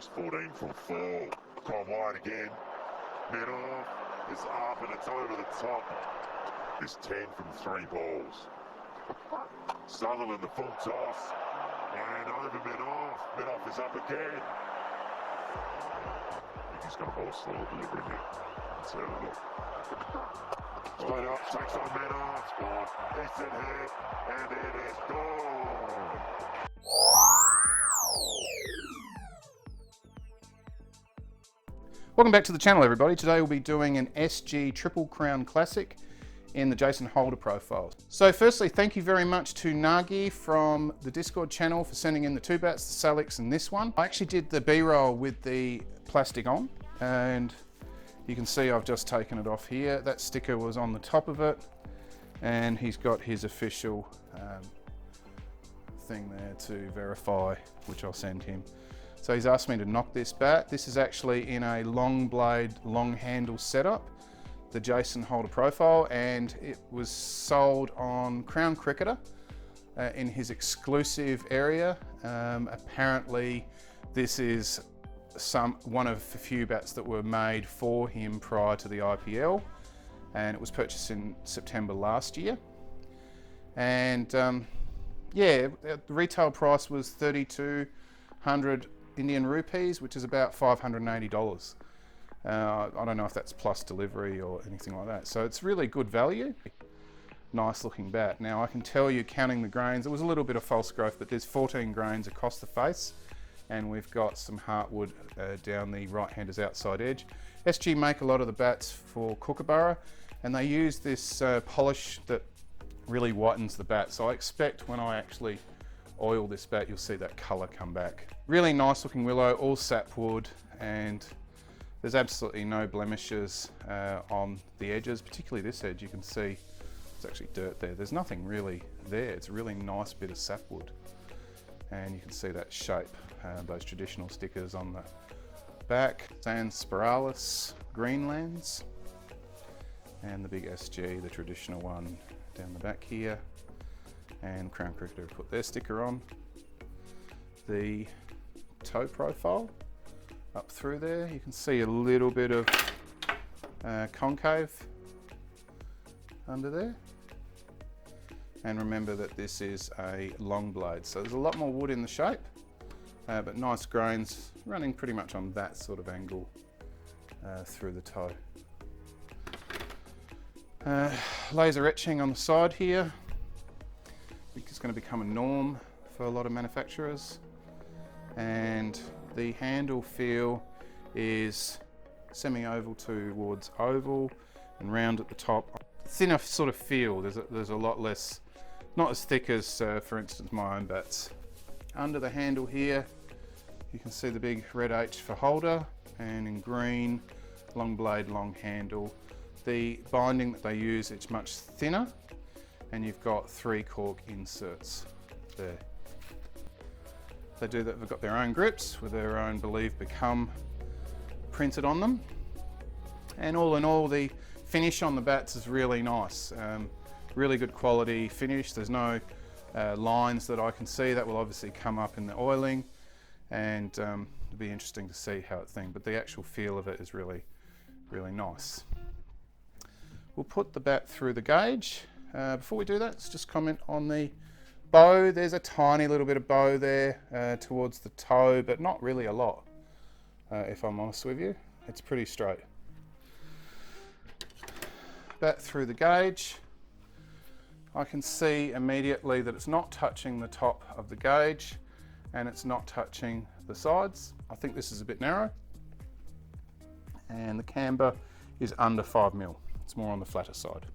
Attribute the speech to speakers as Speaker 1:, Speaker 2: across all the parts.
Speaker 1: He's 14 from 4. Gone wide again. Mid off. It's up and it's over the top. It's 10 from 3 balls. Sutherland the full toss. And over mid off. Mid off is up again. I think he's going to bowl a slow delivery here. Let's have a look. Straight up, takes on mid off. It's in here. And it is gone.
Speaker 2: Welcome back to the channel, everybody. Today we'll be doing an SG Triple Crown Classic in the Jason Holder profile. So firstly, thank you very much to Nagi from the Discord channel for sending in the two bats, the Salix and this one. I actually did the B-roll with the plastic on, and you can see I've just taken it off here. That sticker was on the top of it, and he's got his official thing there to verify, which I'll send him. So he's asked me to knock this bat. This is actually in a long blade, long handle setup, the Jason Holder profile, and it was sold on Crown Cricketer in his exclusive area. Apparently this is one of a few bats that were made for him prior to the IPL, and it was purchased in September last year. And yeah, the retail price was 3,200 Indian rupees, which is about $580. I don't know if that's plus delivery or anything like that. So it's really good value. Nice looking bat. Now I can tell you, counting the grains, it was a little bit of false growth, but there's 14 grains across the face, and we've got some heartwood down the right-hander's outside edge. SG make a lot of the bats for Kookaburra, and they use this polish that really whitens the bat. So I expect when I actually oil this bat, you'll see that color come back. Really nice looking willow, all sapwood, and there's absolutely no blemishes on the edges, particularly this edge. You can see there's actually dirt there. There's nothing really there. It's a really nice bit of sapwood, and you can see that shape, those traditional stickers on the back. Sans Spiralis Greenlands, and the big SG, the traditional one down the back here. And Crown Cricketer put their sticker on. The toe profile up through there, you can see a little bit of concave under there. And remember that this is a long blade, so there's a lot more wood in the shape, but nice grains running pretty much on that sort of angle through the toe. Laser etching on the side here. I think it's going to become a norm for a lot of manufacturers. And the handle feel is semi-oval towards oval and round at the top. Thinner sort of feel, there's a lot less, not as thick as for instance my own bats. Under the handle here you can see the big red H for holder, and in green, long blade, long handle. The binding that they use, it's much thinner, and you've got 3 cork inserts there. They do that, they've got their own grips with their own Believe Become printed on them. And all in all, the finish on the bats is really nice. Really good quality finish. There's no lines that I can see. That will obviously come up in the oiling, and it'll be interesting to see how it things, but the actual feel of it is really, really nice. We'll put the bat through the gauge. Before we do that, let's just comment on the bow. There's a tiny little bit of bow there towards the toe, but not really a lot, if I'm honest with you. It's pretty straight. Bat through the gauge. I can see immediately that it's not touching the top of the gauge, and it's not touching the sides. I think this is a bit narrow, and the camber is under 5 mil. It's more on the flatter side,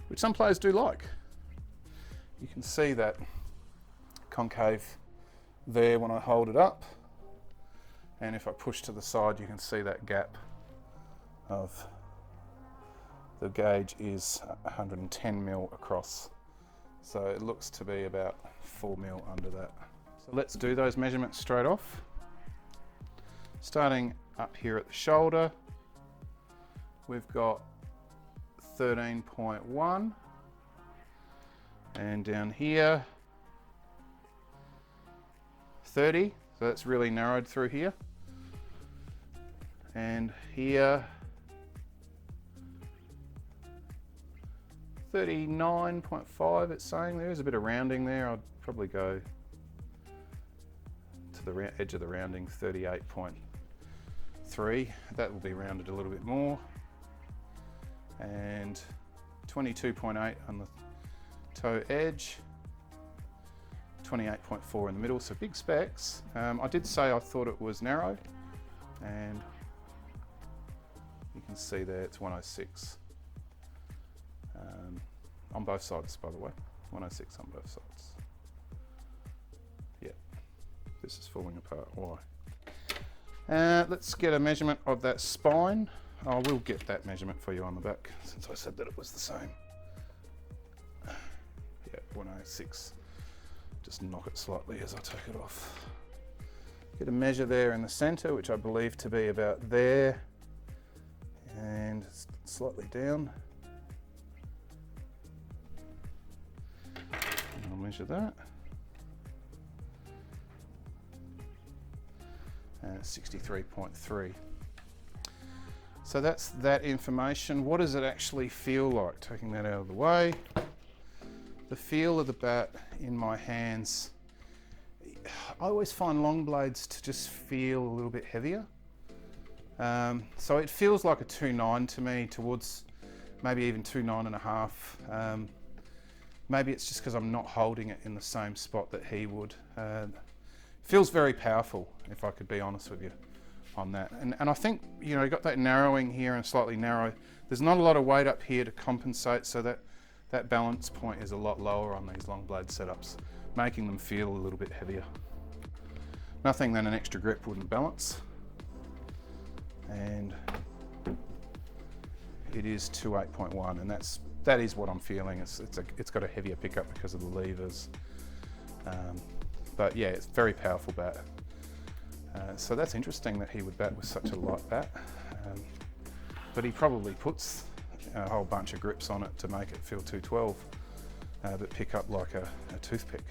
Speaker 2: which some players do like. You can see that concave there when I hold it up, and if I push to the side you can see that gap of the gauge is 110 mil across, so it looks to be about 4 mil under that. So let's do those measurements straight off. Starting up here at the shoulder, we've got 13.1, and down here 30, So that's really narrowed through here. And here, 39.5 it's saying. There is a bit of rounding there. I'd probably go to the edge of the rounding, 38.3. That will be rounded a little bit more. And 22.8 on the toe edge, 28.4 in the middle, so big specs. I did say I thought it was narrow, and you can see there it's 106 on both sides, by the way. 106 on both sides. Yeah, this is falling apart. Why? Let's get a measurement of that spine. I will get that measurement for you on the back, since I said that it was the same. Yeah, 106. Just knock it slightly as I take it off. Get a measure there in the center, which I believe to be about there, and slightly down. And I'll measure that. 63.3. So that's that information. What does it actually feel like? Taking that out of the way. The feel of the bat in my hands, I always find long blades to just feel a little bit heavier. So it feels like a 2.9 to me, towards maybe even 2.9.5. Maybe it's just because I'm not holding it in the same spot that he would. Feels very powerful, if I could be honest with you on that. And I think, you know, you got that narrowing here and slightly narrow. There's not a lot of weight up here to compensate, so that balance point is a lot lower on these long blade setups, making them feel a little bit heavier. Nothing that an extra grip wouldn't balance. And it is 2.8.1, and that is what I'm feeling. It's got a heavier pickup because of the levers. But yeah, it's a very powerful bat. So that's interesting that he would bat with such a light bat. But he probably puts a whole bunch of grips on it to make it feel 212, but pick up like a toothpick.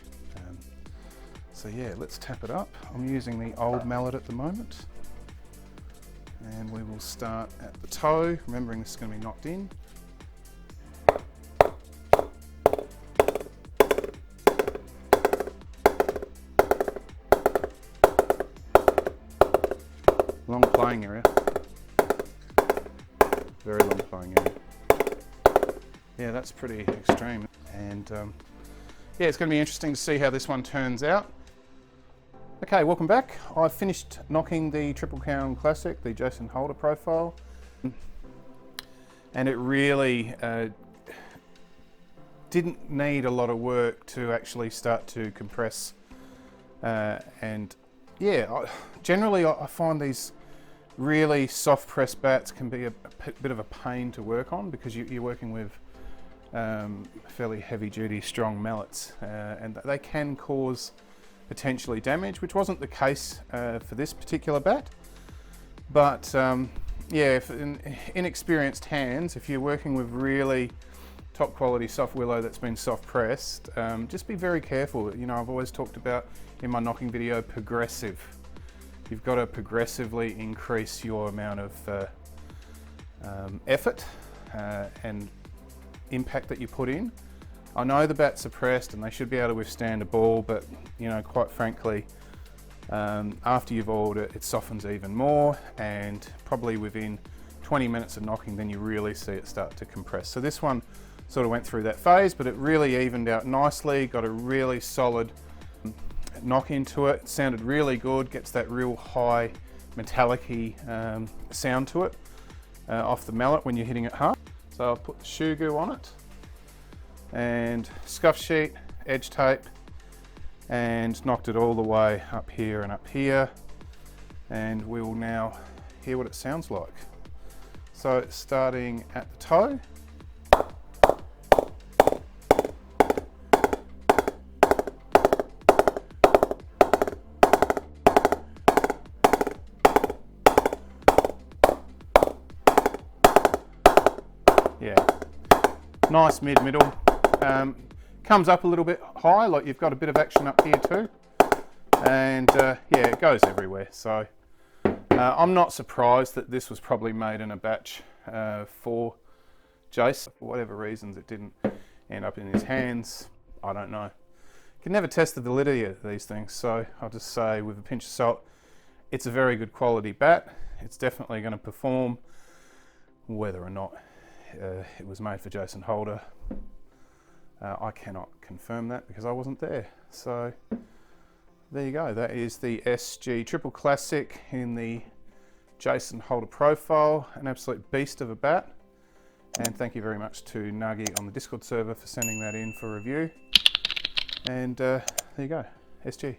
Speaker 2: So yeah, let's tap it up. I'm using the old mallet at the moment. And we will start at the toe, remembering this is going to be knocked in. Long playing area. Very long playing area. Yeah, that's pretty extreme. And yeah, it's going to be interesting to see how this one turns out. Okay, welcome back. I've finished knocking the Triple Crown Classic, the Jason Holder profile. And it really didn't need a lot of work to actually start to compress. And yeah, generally I find these really soft press bats can be a bit of a pain to work on, because you're working with fairly heavy duty strong mallets, and they can cause potentially damage, which wasn't the case for this particular bat. But yeah, if in inexperienced hands, if you're working with really top quality soft willow that's been soft pressed, just be very careful. You know, I've always talked about in my knocking video, progressive. You've got to progressively increase your amount of effort and impact that you put in. I know the bats are pressed and they should be able to withstand a ball, but you know, quite frankly, after you've oiled it, it softens even more, and probably within 20 minutes of knocking, then you really see it start to compress. So this one sort of went through that phase, but it really evened out nicely, got a really solid knock into it. It sounded really good, gets that real high metallic-y sound to it off the mallet when you're hitting it hard. So I'll put the shoe goo on it, and scuff sheet, edge tape, and knocked it all the way up here and up here. And we will now hear what it sounds like. So starting at the toe. Yeah, nice mid-middle. Comes up a little bit high, like you've got a bit of action up here too. And yeah, it goes everywhere. So I'm not surprised that this was probably made in a batch for Jace. For whatever reasons, it didn't end up in his hands. I don't know. You can never test the validity of these things, so I'll just say with a pinch of salt, it's a very good quality bat. It's definitely going to perform. Whether or not it was made for Jason Holder, I cannot confirm that because I wasn't there. So there you go. That is the SG Triple Classic in the Jason Holder profile. An absolute beast of a bat. And thank you very much to Nagi on the Discord server for sending that in for review. And there you go, SG.